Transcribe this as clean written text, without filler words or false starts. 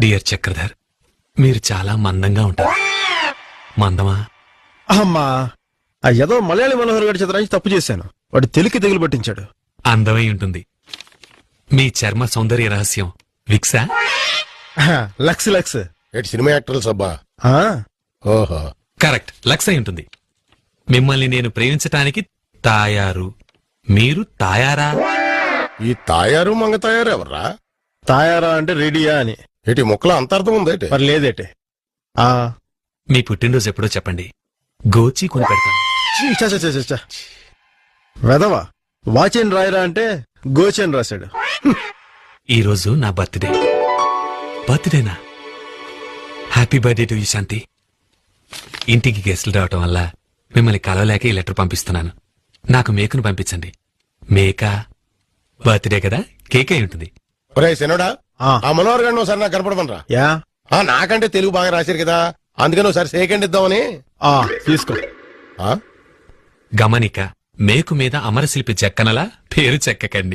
Dear Chakradhar, మీరు చాలా మందంగా ఉంటారు. మందమా? అమ్మా, ఆ ఏదో మలయాళీ మనోహర్ గారి చిత్రానికి తప్పు చేశాను. వాడు తెలికి తెగులు పట్టించాడు. అందమై ఉంటుంది. మీ చర్మ సౌందర్య రహస్యం విక్సా? Lux Lux. ఎటు సినిమా యాక్టర్లు సబ్బా? ఆ, ఓహో, కరెక్ట్, లక్స్ అయి ఉంటుంది. మిమ్మల్ని నేను ప్రేమించటానికి తాయారు. మీరు తాయారా? ఈ తాయారు మంగ తాయారు ఎవర్రా? తాయారా అంటే రెడీయా అని. ఇటు ముక్కలో అంతర్థం ఉందేటి? మరి లేదేటే. ఆ మీ పుట్టినరోజు ఎప్పుడో చెప్పండి, గోచి కొని పెడతాను. ఛీ, చ, చ, చ, చ, చ. వెధవా, వాచేన్ రాయరా అంటే గోచెన్ రాశాడు. ఈ రోజు నా బర్త్డే. బర్త్డేనా? Happy birthday to you Shanti. ఇంటికి గెస్టులు రావటం వల్ల మిమ్మల్ని కలవలేక ఈ లెటర్ పంపిస్తున్నాను. నాకు మేకను పంపించండి. మేక బర్త్డే కదా, కేక్ అయి ఉంటుంది. ఒరే శనుడా, ఆ. ఆ మనోహర్ గారిని ఒకసారి నాకు కనపడమనరా. యా, నాకంటే తెలుగు బాగా రాశారు కదా, అందుకని ఒకసారి సేకండ్ ఇద్దామని. ఆ తీసుకో. ఆ? గమనిక, మేకు మీద అమరశిల్పి చెక్కనలా పేరు చెక్కకండి.